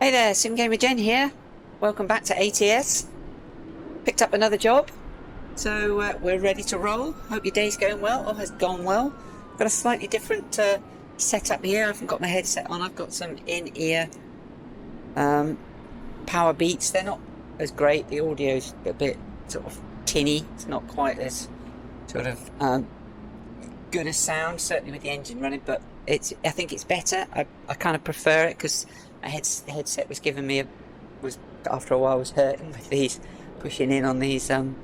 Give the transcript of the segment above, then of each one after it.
Hey there, Sim Gamer Jen here. Welcome back to ATS. Picked up another job, so we're ready to roll. Hope your day's going well, or has gone well. Got a slightly different setup here. I haven't got my headset on. I've got some in-ear power beats. They're not as great. The audio's a bit sort of tinny. It's not quite as sort of good as sound, certainly with the engine running, but I think it's better. I kind of prefer it because the headset was giving me after a while was hurting with these pushing in on these on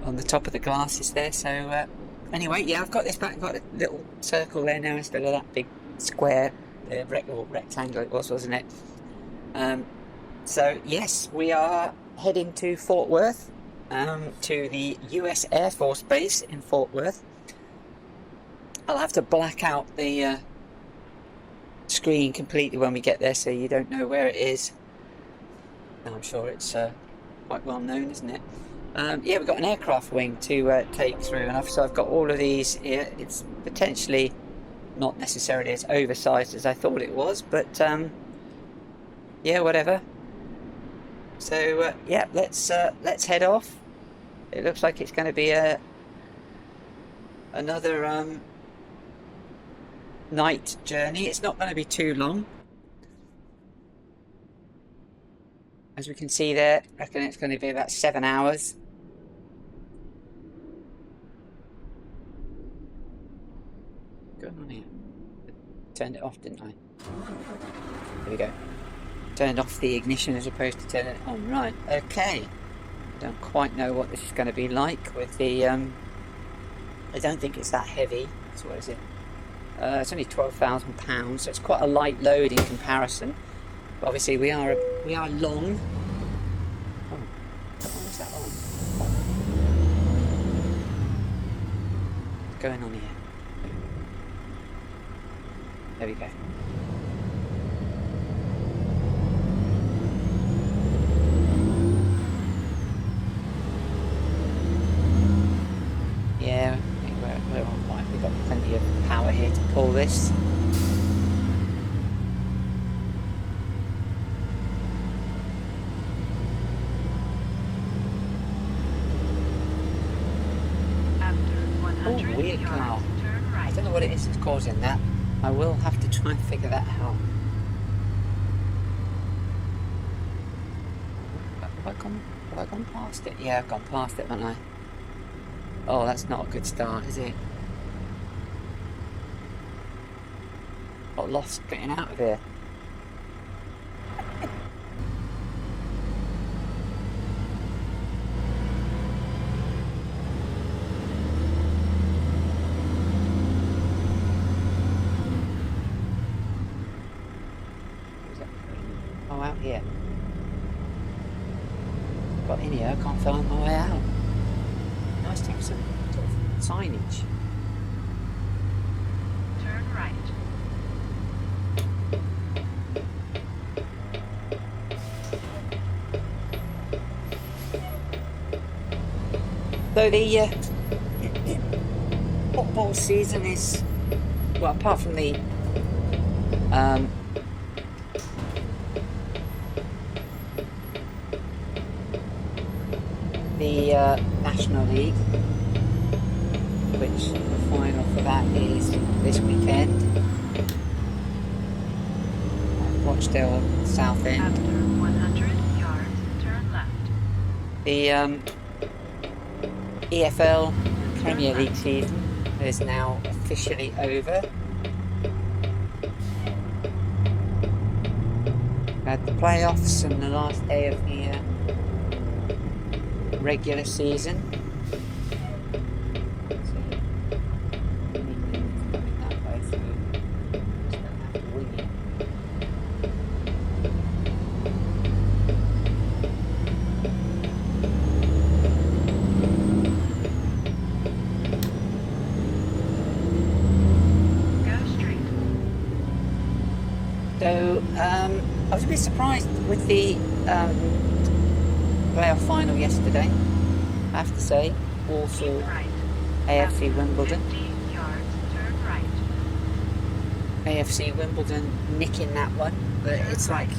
the top of the glasses there. So anyway, yeah, I've got this back. Got a little circle there now instead of that big square rectangle it was, wasn't it? So yes, we are heading to Fort Worth, to the US Air Force Base in Fort Worth. I'll have to black out the screen completely when we get there, so you don't know where it is. I'm sure it's quite well known, isn't it? Yeah, we've got an aircraft wing to take through, and I've got all of these here. It's potentially not necessarily as oversized as I thought it was, but yeah, whatever. So yeah, let's head off. It looks like it's going to be another night journey. It's not going to be too long. As we can see there, I reckon it's going to be about 7 hours. What's going on here? Turned it off, didn't I? There we go. Turned off the ignition as opposed to turning it on. Right, okay. I don't quite know what this is going to be like with the... I don't think it's that heavy. So what is it? It's only £12,000, so it's quite a light load in comparison. But obviously we are long. Oh, why is that on? What's going on here? There we go. Yeah, we're all right. We've got plenty of power here to pull this. Oh, weird car. I don't know what it is that's causing that. I will have to try and figure that out. Have I gone past it? Yeah, I've gone past it, haven't I? Oh, that's not a good start, is it? Got lost getting out of here. Oh, out here. Got in here, I can't find my way out. Nice to have some sort of signage. Turn right. So the football season is, well, apart from the National League, which the final for that is this weekend at Rochdale South End. After 100 yards, turn left. The EFL Premier League season is now officially over. We had the playoffs and the last day of the regular season. So I was a bit surprised with the playoff final yesterday, I have to say. Walsall, Right. AFC Wimbledon. 50 yards, turn right. AFC Wimbledon nicking that one. But it's like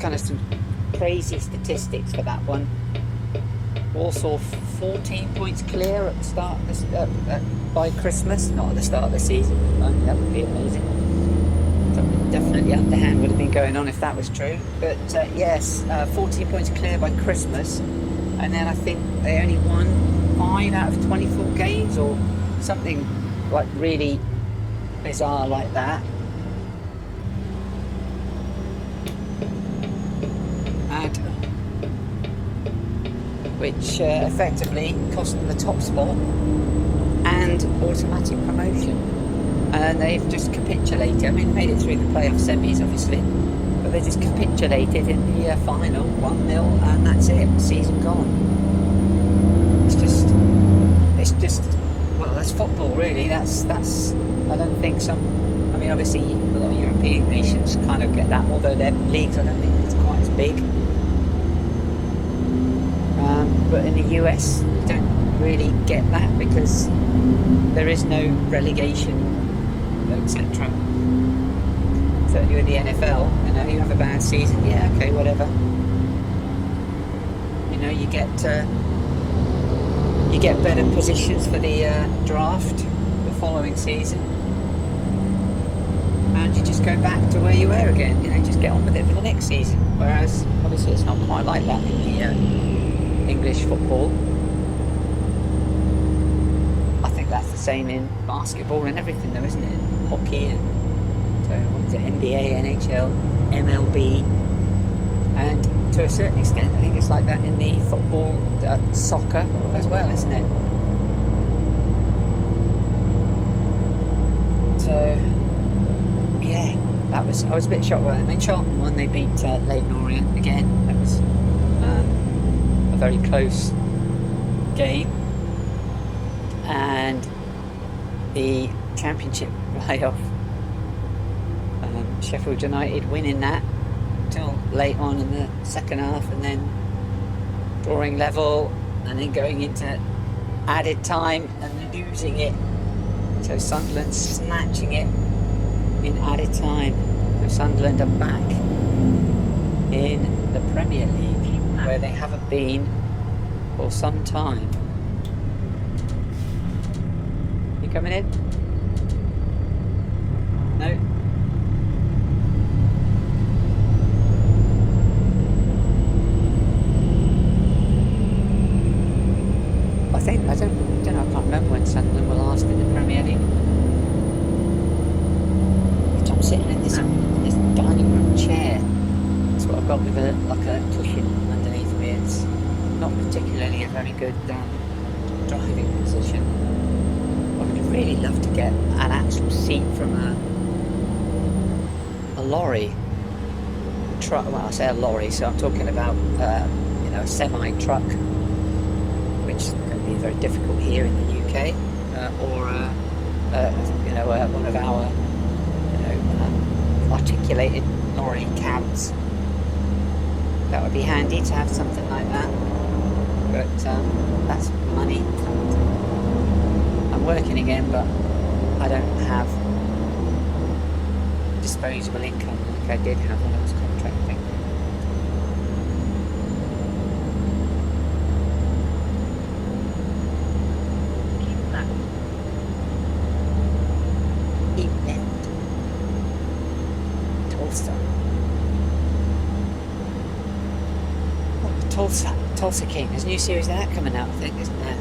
kind of some crazy statistics for that one. Warsaw 14 points clear at the start of by Christmas, not at the start of the season. That would be amazing. Something definitely underhand would have been going on if that was true. But yes, 14 points clear by Christmas, and then I think they only won 5 out of 24 games or something like really bizarre like that. And which effectively cost them the top spot and automatic promotion. And they've just capitulated. I mean, they made it through the playoff semis, obviously, but they just capitulated in the final 1-0, and that's it. Season gone. It's just. Well, that's football, really. That's. I don't think some. I mean, obviously, a lot of European nations kind of get that, although their leagues, I don't think it's quite as big. But in the US, you don't really get that because there is no relegation, etc. Certainly with the NFL, you have a bad season, yeah, okay, whatever. You get better positions for the draft the following season, and you just go back to where you were again. Just get on with it for the next season. Whereas obviously it's not quite like that in the English football. I think that's the same in basketball and everything, though, isn't it? Hockey and so what is it? NBA, NHL, MLB, and to a certain extent, I think it's like that in the football, soccer as well, isn't it? So yeah, I was a bit shocked by that. I mean, Charlton won. They beat Leyton Orient again. That was a very close game, and the Championship playoff, Sheffield United winning that till late on in the second half, and then drawing level, and then going into added time and losing it. So Sunderland snatching it in added time. So Sunderland are back in the Premier League, where they haven't been for some time. You coming in? No? I don't know, I can't remember when Sunderland were last in the Premier League. I'm sitting in this dining room chair. That's what I've got with a cushion underneath me. It's not particularly a very good driving position. I would really love to get an actual seat from a lorry truck. Well, I say a lorry, so I'm talking about a semi-truck, which is going to be very difficult here in the UK, or one of our articulated lorry cabs. That would be handy to have something like that, but that's money. I'm working again, but I don't have disposable income like I did have when I was contracting. Tulsa King. There's a new series of that coming out, I think, isn't there?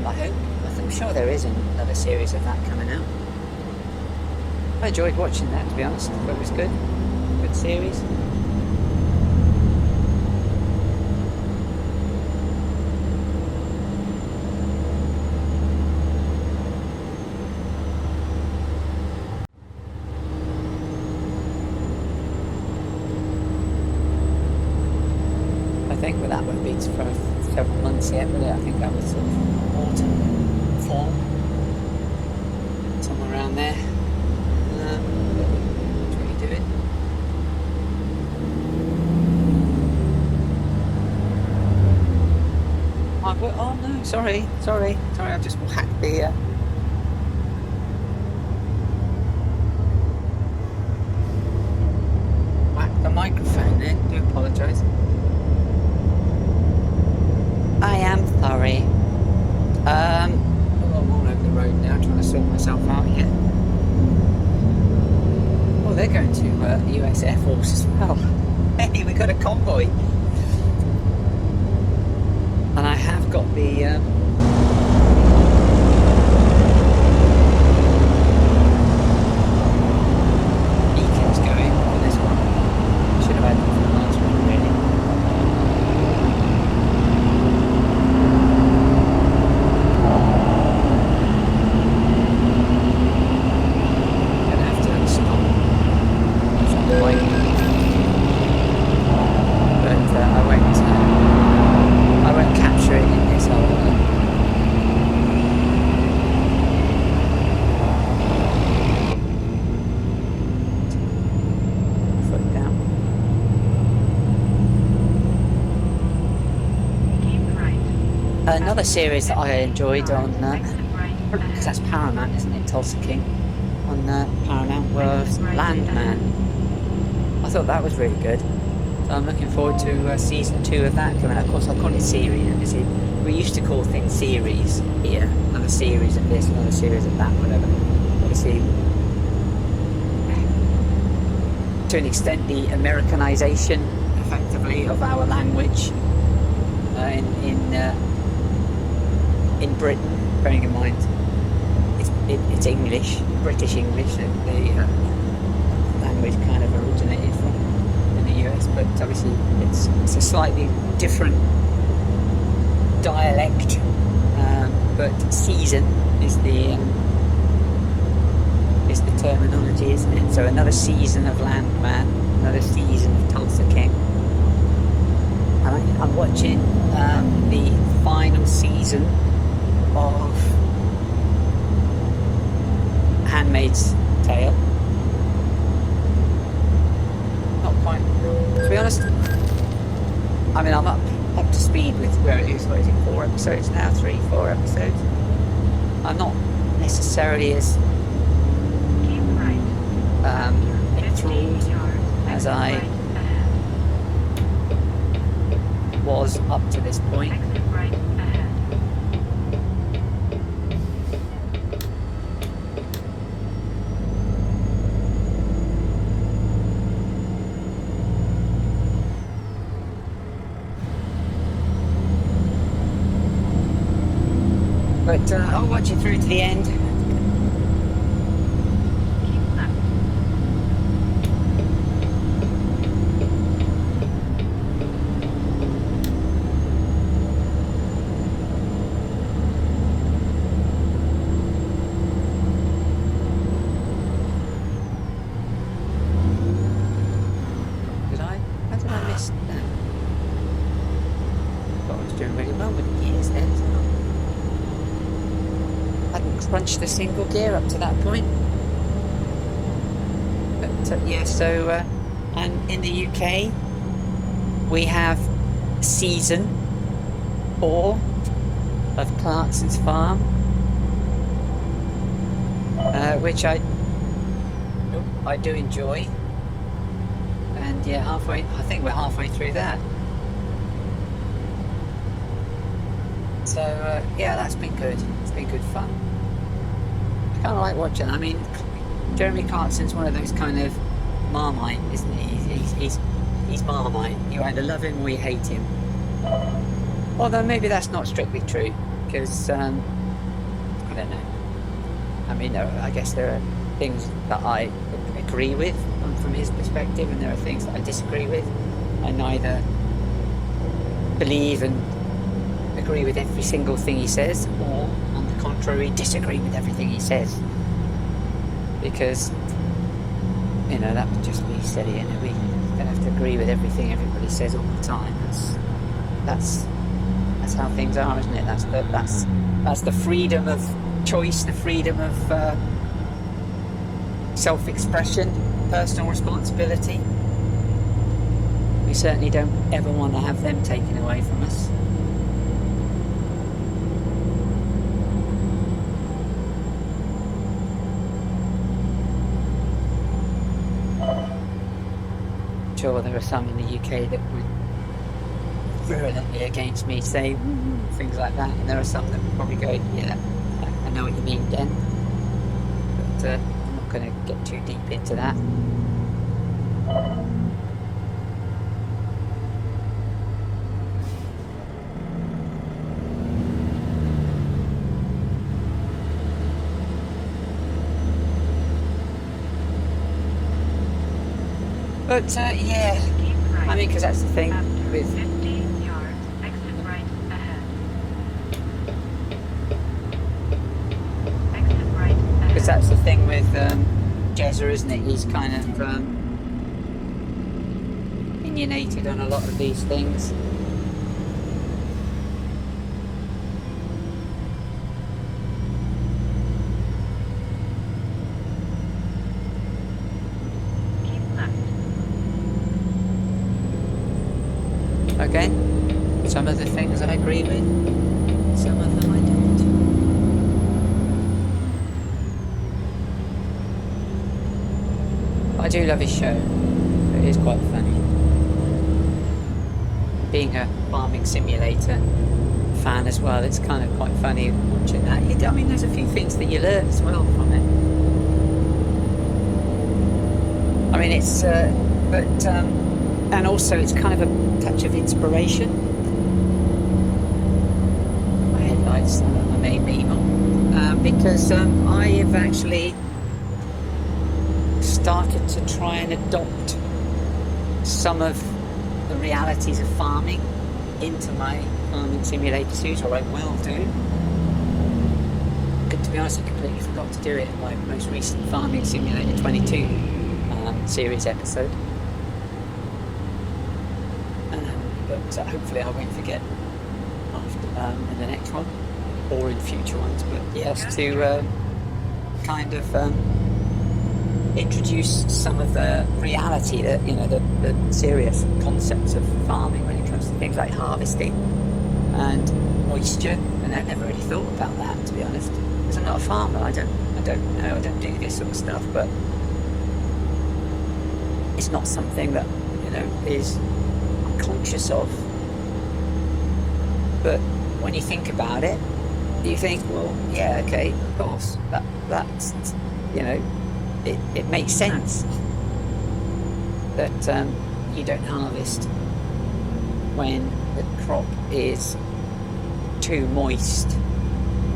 I'm sure there is another series of that coming out. I enjoyed watching that, to be honest. I thought it was good. Good series. I think that won't be for several months yet, but I think that was sort of autumn, fall, somewhere around there. What are you doing? Oh no, sorry, I've just whacked the microphone then. I do apologise. I am sorry. I'm all over the road now, trying to sort myself out here. Oh, they're going to the US Air Force as well. Hey, we got a convoy. And I have got the beacons going for this one. Should have had them for the last one, really. Gonna have to stop. It's quite but I won't capture it in this whole foot down. Keep right. Another series that I enjoyed on Exit right because ahead. that's Paramount, isn't it? Tulsa King on Paramount was Landman. I thought that was really good. So I'm looking forward to season 2 of that coming out. Of course, I call it series. We used to call things series here. Another series of this, another series of that, whatever. Obviously, to an extent, the Americanization, effectively, of our language in Britain. Bearing in mind, it's English, British English, that the language kind of originated from in the US, but obviously it's a slightly different dialect, but season is the terminology, isn't it? So another season of Landman, another season of Tulsa King. And I'm watching the final season of Handmaid's Tale. Not quite, to be honest. I mean, I'm up to speed with where it is. What is it? 4 episodes now? 4 episodes. I'm not necessarily as Keep right. enthralled 15 yards. as Exit I right ahead. was up to this point. Exit right ahead. But I'll watch it through to the end. Keep left. How did I miss that? Thought I was doing really well with the gears then. Hadn't crunched a single gear up to that point. But yeah, so and in the UK we have season 4 of Clarkson's Farm, which I do enjoy. And yeah, I think we're halfway through that. So yeah, that's been good. It's been good fun. I kind of like watching. I mean, Jeremy Clarkson's one of those kind of Marmite, isn't he? He's Marmite. You either love him or you hate him. Although maybe that's not strictly true, because I don't know. I mean, I guess there are things that I agree with from his perspective, and there are things that I disagree with. I neither believe and agree with every single thing he says, or on the contrary, disagree with everything he says. Because, you know, that would just be silly, and we don't have to agree with everything everybody says all the time. That's how things are, isn't it? That's the freedom of choice, the freedom of self-expression, personal responsibility. We certainly don't ever want to have them taken away from us. sure there are some in the UK that would virulently against me saying things like that, and there are some that would probably go, yeah, I know what you mean, Den, but I'm not going to get too deep into that. But yeah, Keep right. I mean, because that's the thing After with 50 yards, exit right ahead. Exit right ahead. because that's the thing with Jezza, isn't it? He's kind of opinionated on a lot of these things. Keep left. Okay, some of the things I agree with, some of them I don't. I do love his show. It is quite funny. Being a farming simulator fan as well, it's kind of quite funny watching that. I mean, there's a few things that you learn as well from it. I mean, it's, and also it's kind of a touch of inspiration. My headlights, I made me because I have actually started to try and adopt some of the realities of farming into my farming simulator suit, or I will do. But to be honest, I completely forgot to do it in my most recent Farming Simulator 22 series episode. But hopefully I won't forget after in the next one or in future ones. But yes, to kind of introduce some of the reality that, you know, the serious concepts of farming when it comes to things like harvesting and moisture. And I never really thought about that, to be honest, because I'm not a farmer. I don't know, I don't do this sort of stuff, but it's not something that, you know, is conscious of. But when you think about it, you think, well, yeah, okay, of course, that's, you know, it makes sense that you don't harvest when the crop is too moist,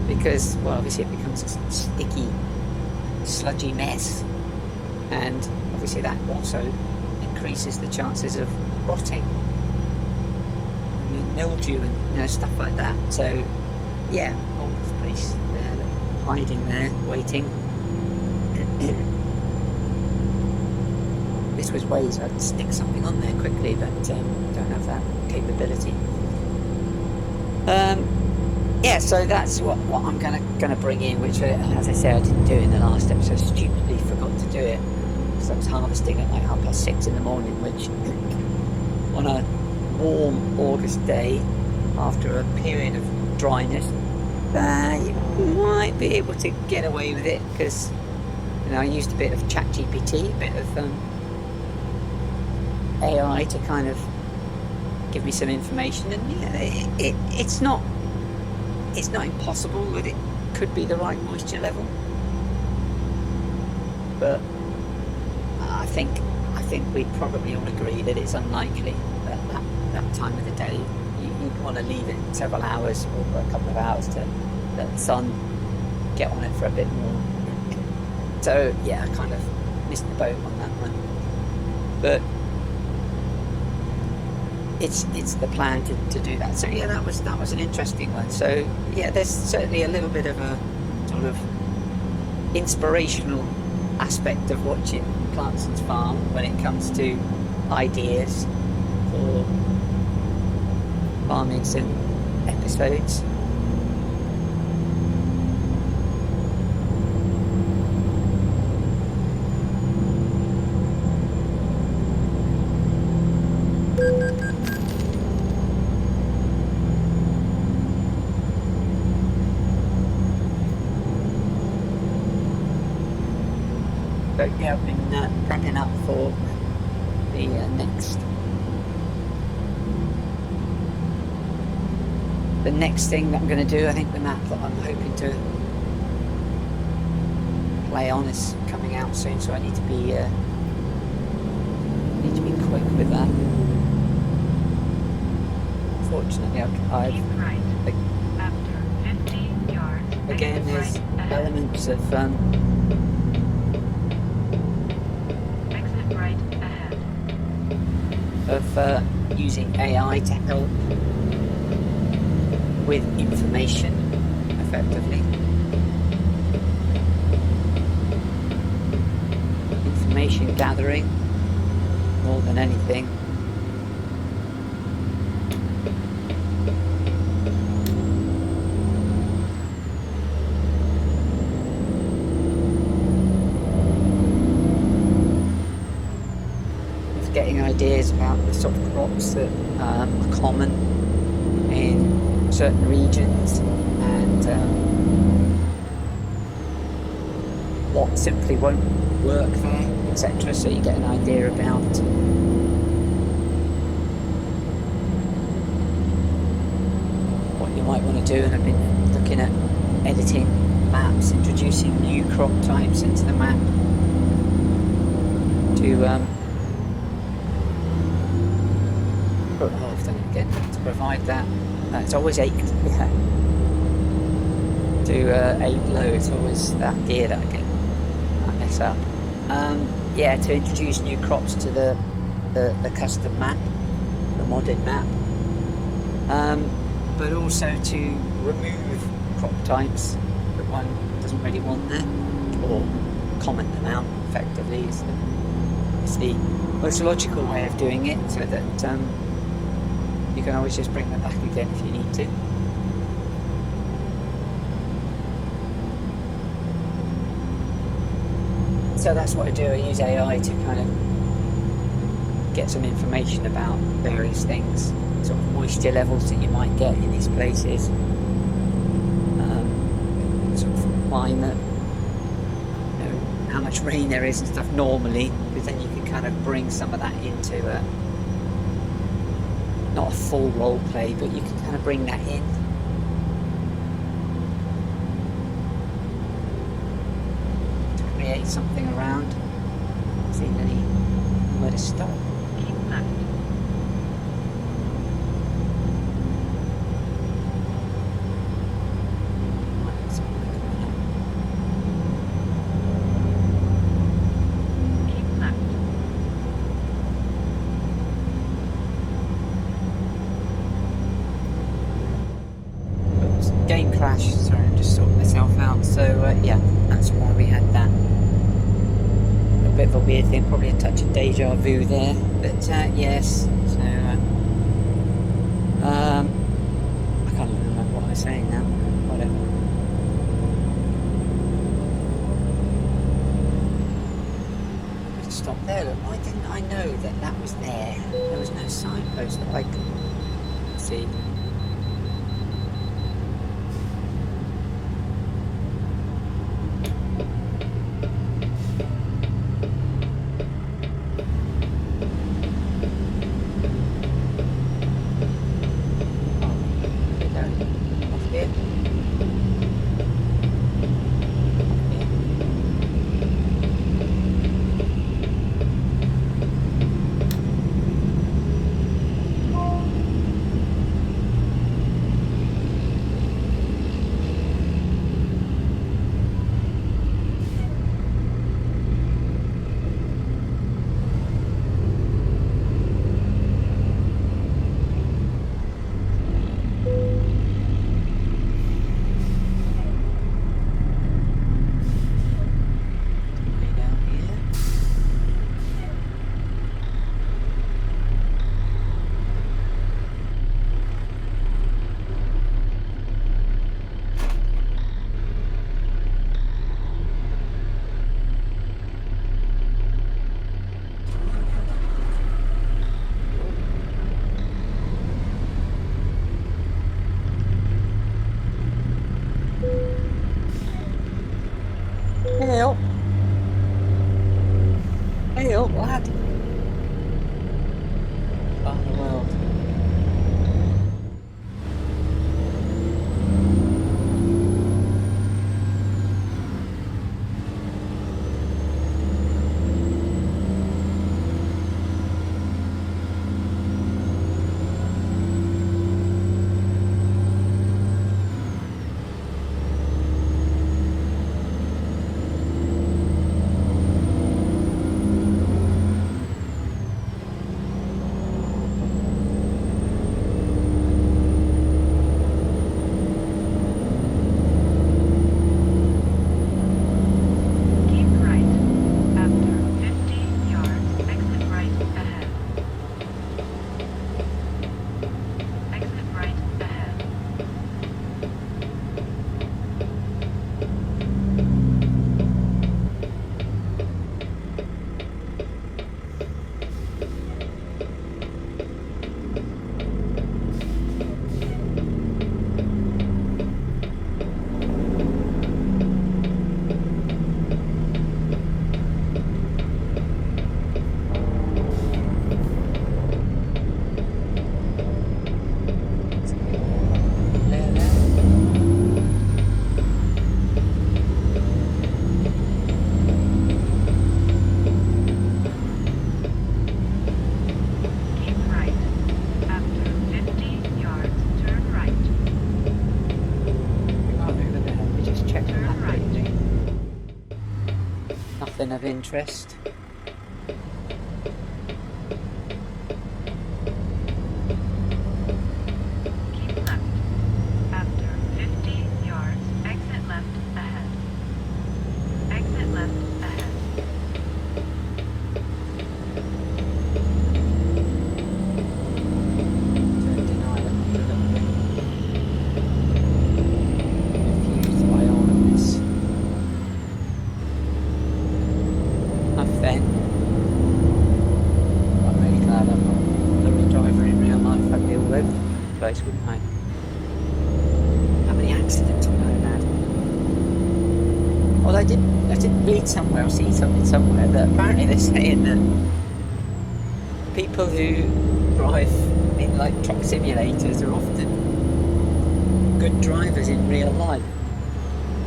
because, well, obviously it becomes a sticky, sludgy mess, and obviously that also increases the chances of rotting, mildew, and, you know, stuff like that. So yeah, all this place there, hiding there, waiting. This was ways I'd stick something on there quickly, but don't have that capability. Yeah, so that's what I'm gonna bring in, which, as I say, I didn't do in the last episode. Stupidly forgot to do it because I was harvesting at like 6:30 in the morning, which on a warm August day after a period of dryness, you might be able to get away with it, because, you know, I used a bit of ChatGPT, a bit of AI to kind of give me some information, and yeah, it's not impossible that it could be the right moisture level, but I think we'd probably all agree that it's unlikely that time of the day. You'd want to leave it several hours or a couple of hours to let the sun get on it for a bit more. So yeah, I kind of missed the boat on that one, but it's the plan to do that. So yeah, that was an interesting one. So yeah, there's certainly a little bit of a sort of inspirational aspect of watching Clarkson's farm when it comes to ideas for farming sim episodes. So yeah, I've been prepping up for the next next. The next thing that I'm going to do, I think the map that I'm hoping to play on is coming out soon, so I need to be quick with that. Fortunately, I've Keep right. After 50 yards, again exit there's right ahead. elements Exit right ahead. of using AI to help with information effectively. Information gathering more than anything. Of getting ideas about the sort of crops that are common in certain regions and what simply won't work there, etc. So you get an idea about what you might want to do. And I've been looking at editing maps, introducing new crop types into the map to to provide that. It's always 8 to 8 low. It's always that gear that I mess up. To introduce new crops to the custom map, the modded map, but also to remove crop types that one doesn't really want there, or comment them out effectively. It's the most logical way of doing it, so that you can always just bring them back again if you need to. So that's what I do. I use AI to kind of get some information about various things, sort of moisture levels that you might get in these places, sort of climate, how much rain there is and stuff normally, because then you can kind of bring some of that into not a full role play, but you can kind of bring that in. To create something around. See where to stop. Keep left. Keep left. Game crash. Sorry, I'm just sorting myself out. So that's why we had that. A bit of a weird thing, probably a touch of deja vu there, but yes. So I can't even remember what I was saying now. Whatever. Stop there. Look, why didn't I know that was there? There was no signpost that I could see. of interest. Keep left. After 50 yards, exit left ahead. Exit left ahead. 29, I'm a little bit confused by all of this. Enough then. I'm really glad I'm not a lorry driver in real life. I'd be all over the place, wouldn't I? How many accidents would I have had? Well, I did read somewhere, or see something somewhere, that apparently they're saying that people who drive in like truck simulators are often good drivers in real life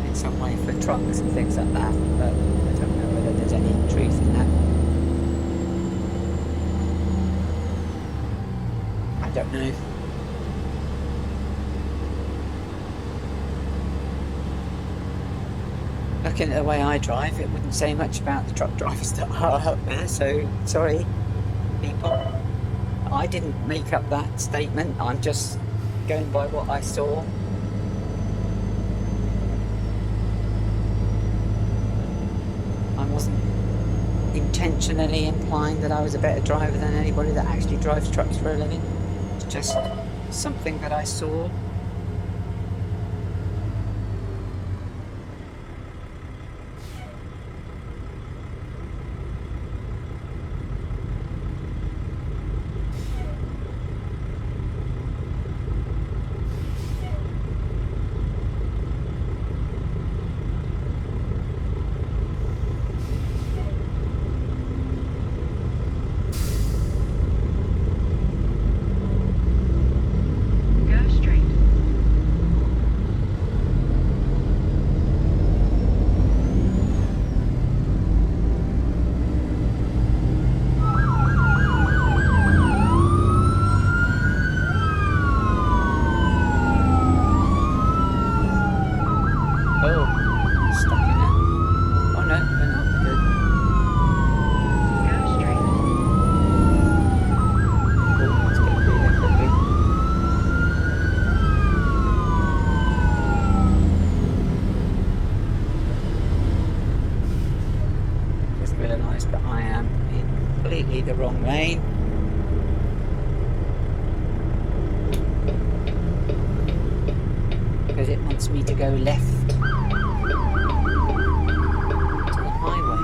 in some way for trucks and things like that, but I don't know whether there's any truth in that. I don't know. Looking at the way I drive, it wouldn't say much about the truck drivers that are out there, so sorry, people. I didn't make up that statement, I'm just going by what I saw. I wasn't intentionally implying that I was a better driver than anybody that actually drives trucks for a living. It's just something that I saw. Go straight. Oh, stuck in it. Oh no, we're not. We're good. Go straight. Oh, let's get through there quickly. Just realised that I am in completely the wrong lane. Because it wants me to go left to the highway.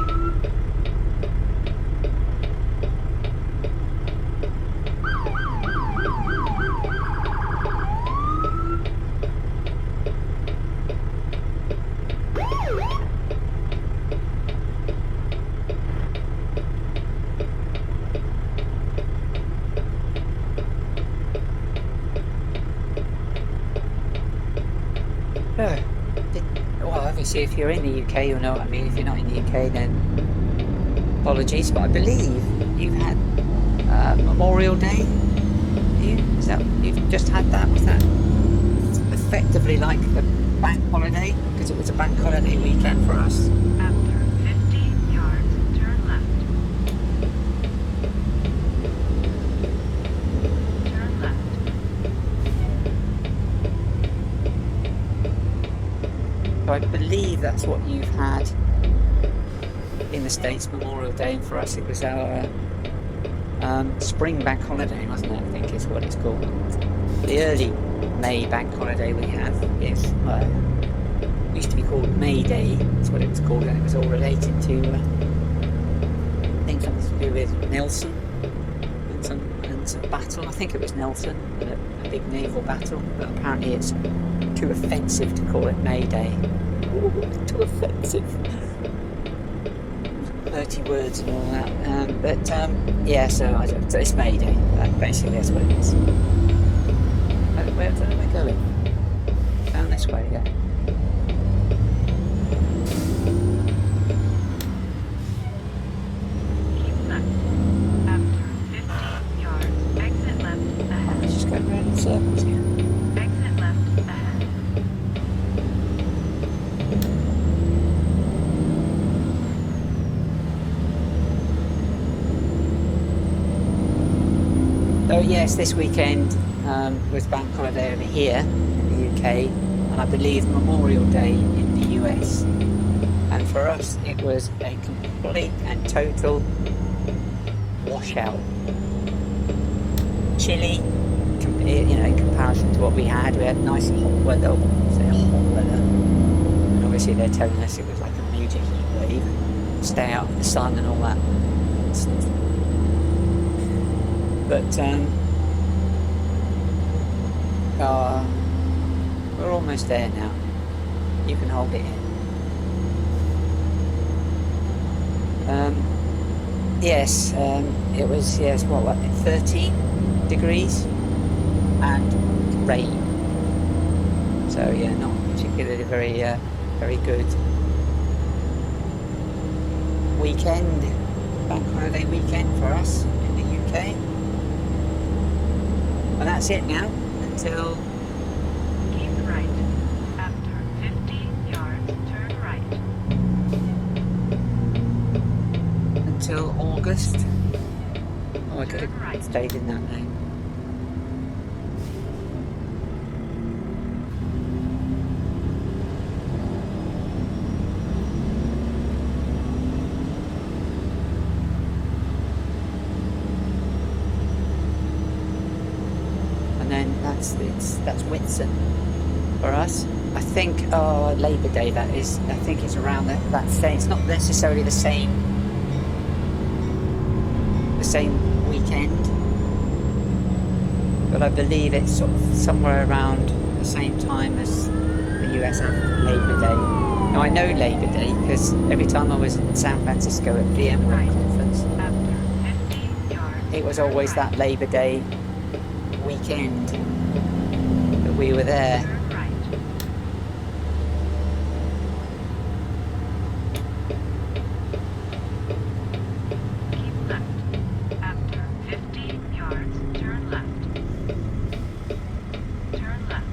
Well, obviously, if you're in the UK, you'll know what I mean. If you're not in the UK, then apologies. But I believe you've had Memorial Day. Is that you've just had that? Was that effectively like the bank holiday? Because it was a bank holiday weekend for us. After 50 yards, turn left. Turn left. So I believe that's what you've had in the States, Memorial Day, and for us it was our spring bank holiday, wasn't it? I think is what it's called. The early May bank holiday we have is used to be called May Day. That's what it was called, and it was all related to I think something to do with Nelson and some battle. I think it was Nelson, and a big naval battle. But apparently it's too offensive to call it May Day. Ooh, too offensive. 30 words and all that. Yeah, so it's May Day. Basically, that's what it is. Where am I going? Down this way, yeah. Keep left. After 50 yards, exit left ahead. Let's just go around in circles here. Exit left ahead. yes, this weekend was bank holiday over here in the UK, and I believe Memorial Day in the US. And for us, it was a complete and total washout. Chilly, in comparison to what we had. We had nice hot weather, and obviously they're telling us it was like a major heat wave, stay out of the sun and all that nonsense. But we're almost there now. You can hold it in. Yes, it was 13 degrees and rain. So yeah, not particularly very good weekend, bank holiday weekend for us in the UK. And that's it now until. Keep right. After 50 yards, turn right. Until August. Oh, I could Turn have right. stayed in that lane. And then that's Whitsun for us. I think Labour Day that is. I think it's around that same. It's not necessarily the same weekend, but I believe it's sort of somewhere around the same time as the US have Labour Day. Now I know Labour Day because every time I was in San Francisco at VMware conference, After 50 yards, it was turn always right. that Labour Day weekend that we were there. Turn right. Keep left. After 50 yards, turn left. Turn left.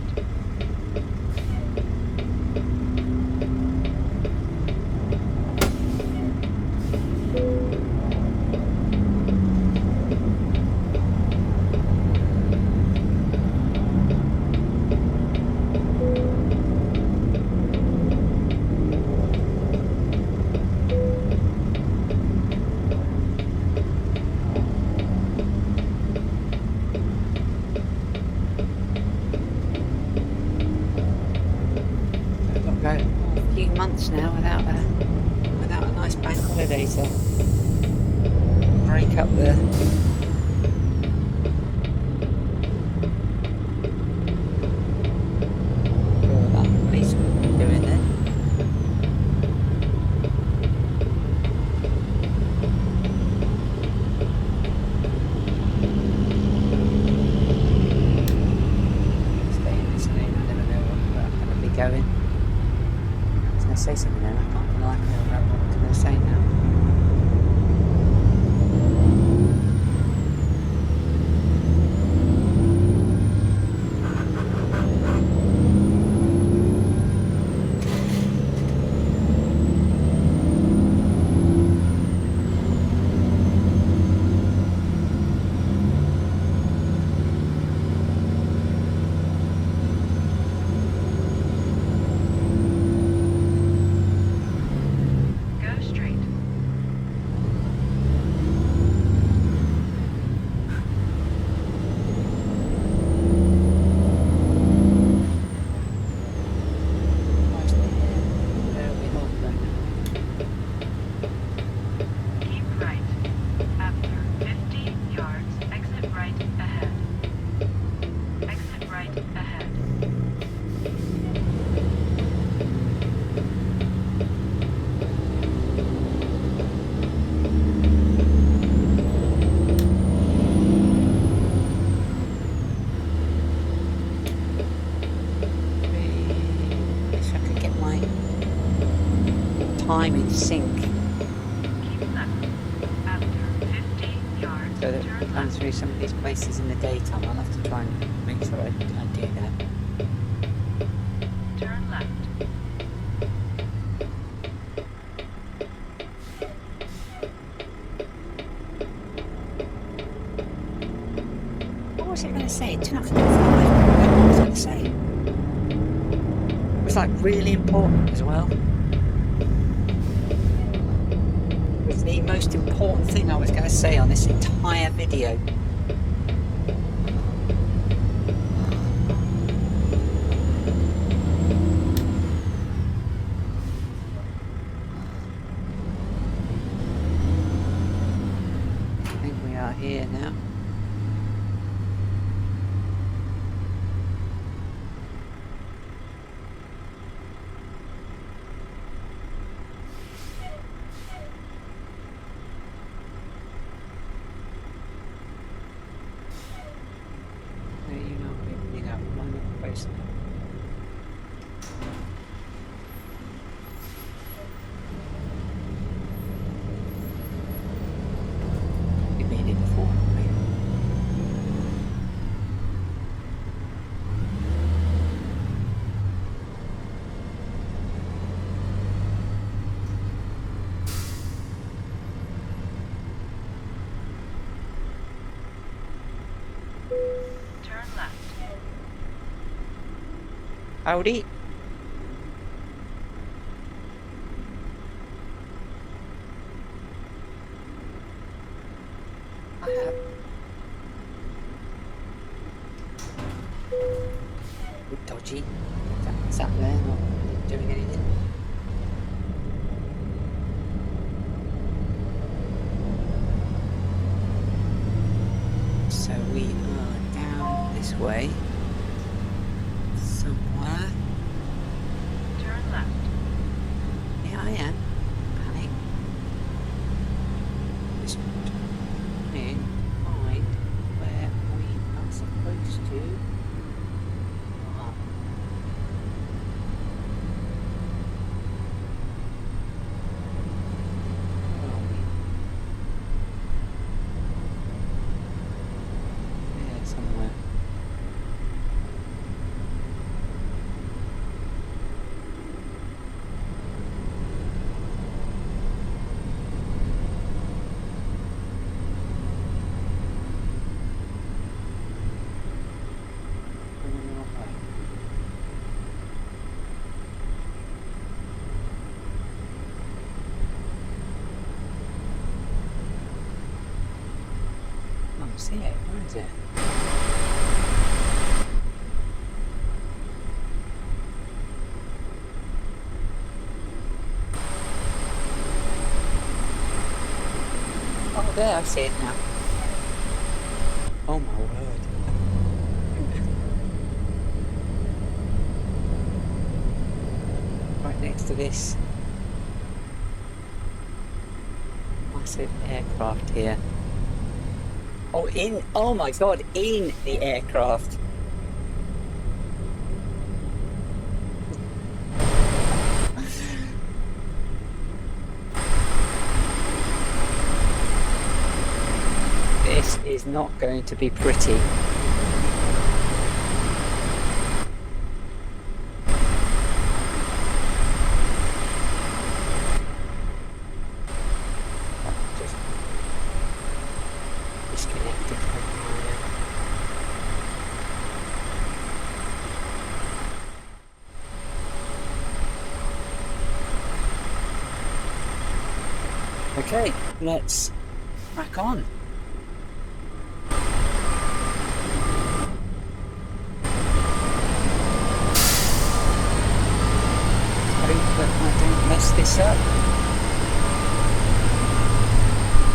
I've got to go a few months now without a nice bank holiday to break up the. That policeman doing there. Stay in this lane. I never know where I'm going to be going. I was going to say something then. I can't remember what I was going to say now. Go straight. Where are we not going now? Keep right. After 50 yards, exit right ahead. Exit right ahead. Wish I could get my time in sync Keep left. After 50 yards, so that turn I run left. through some of these places in the daytime. I'll have to try and make sure I do that. Turn left. was I going to say? 2.5. I don't know what I was going to say. It was like really important as well. It was the most important thing I was going to say on this entire video. I think we are here now. Turn left. Howdy. I have. Bit dodgy. Sat there, not doing anything. So we are down this way. Somewhere. Turn left. Yeah, I am. Panic. Just trying to find where we are supposed to. Oh. Where are we? There, somewhere. I see it. Where is it? Oh, there, I see it now. Oh my word. Right next to this massive aircraft here. Oh my god, in the aircraft. This is not going to be pretty. Just disconnected from my Okay, let's crack on. Hope that I don't mess this up.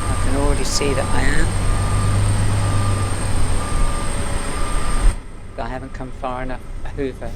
I can already see that I am. But I haven't come far enough over.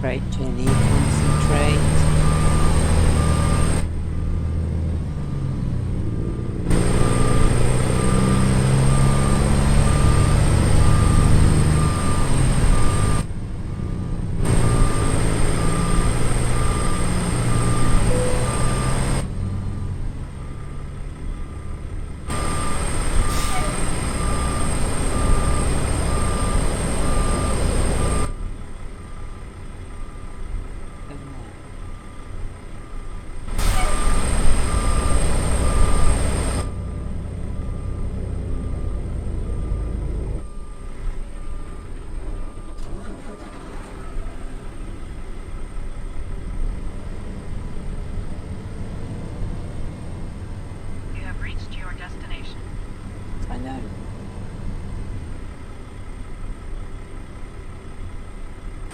Right, Jenny, concentrate.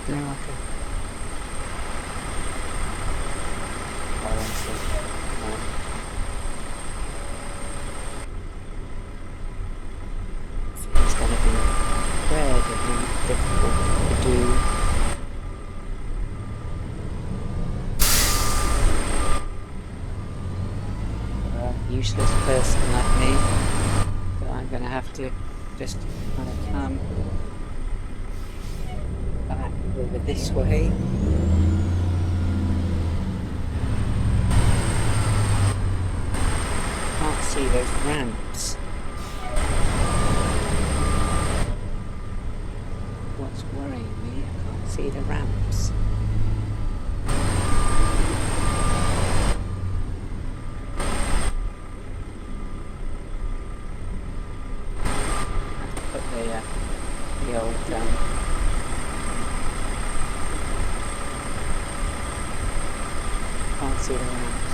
doing like a... Oh, let's see. It's going to be incredibly difficult to do. For a useless person like me, but I'm going to have to just kind of come back over this way. Can't see those ramps. What's worrying me? I can't see the ramps. Put the old can't see the ramps.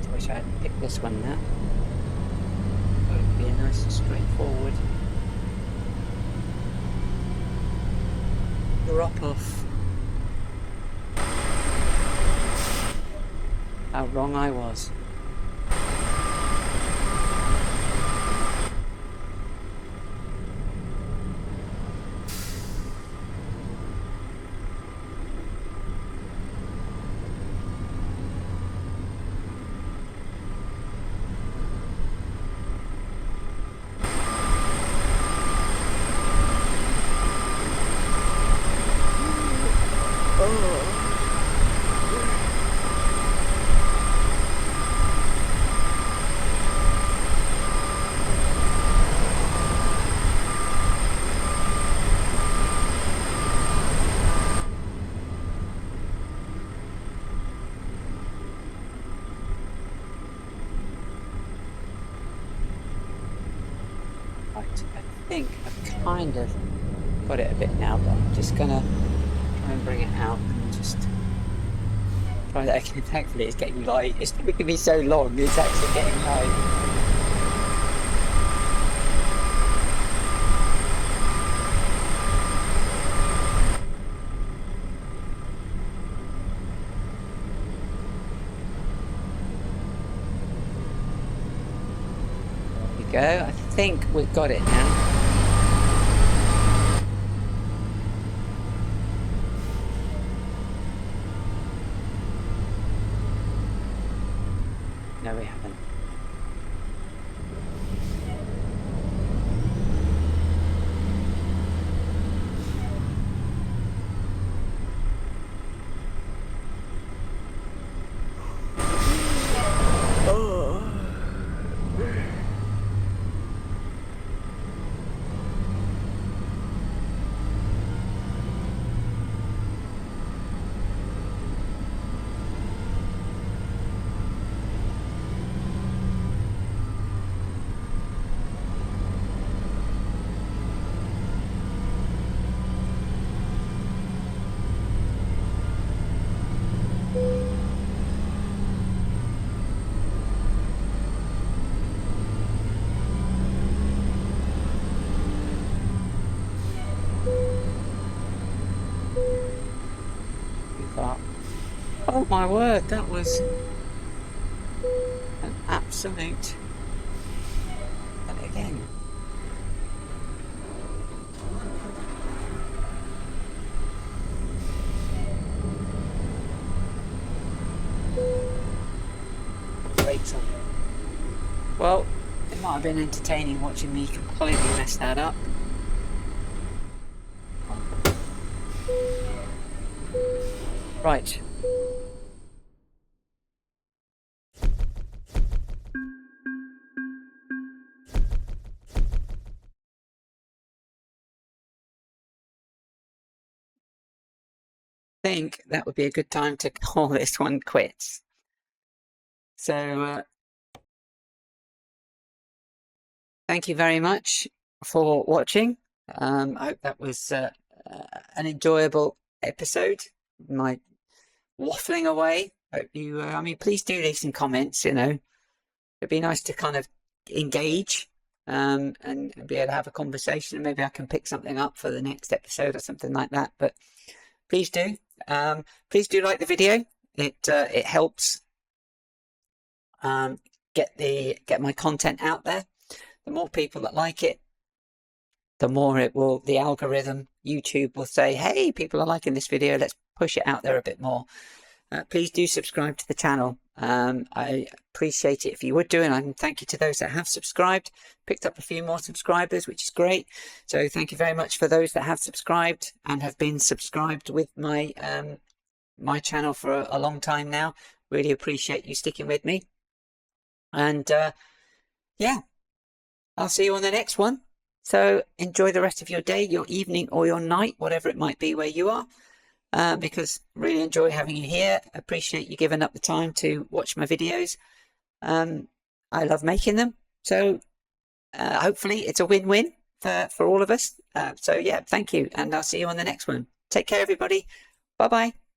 I wish I hadn't picked this one now. It would be a nice and straightforward drop off. How wrong I was. Right, I think I've kind of got it a bit now, but I'm just gonna try and bring it out and just try that again. Thankfully it's getting light. It's taking me so long, it's actually getting light. Go. I think we've got it now. No, we haven't. Oh my word, that was an absolute... And again. Brakes on. Well, it might have been entertaining watching me completely mess that up. Right. I think that would be a good time to call this one quits. So, thank you very much. for watching. I hope that was an enjoyable episode. My waffling away. Hope you. I mean, please do leave some comments. You know, it'd be nice to kind of engage and be able to have a conversation. Maybe I can pick something up for the next episode or something like that. But please do. Please do like the video. It helps get my content out there. The more people that like it, the more it will, the algorithm, YouTube will say, hey, people are liking this video, let's push it out there a bit more. Please do subscribe to the channel. I appreciate it if you would do, and I thank you to those that have subscribed. Picked up a few more subscribers, which is great. So thank you very much for those that have subscribed and have been subscribed with my my channel for a long time now. Really appreciate you sticking with me. And yeah, I'll see you on the next one. So enjoy the rest of your day, your evening, or your night, whatever it might be where you are. Because really enjoy having you here. Appreciate you giving up the time to watch my videos. I love making them. So hopefully it's a win-win for all of us. So yeah, thank you. And I'll see you on the next one. Take care, everybody. Bye-bye.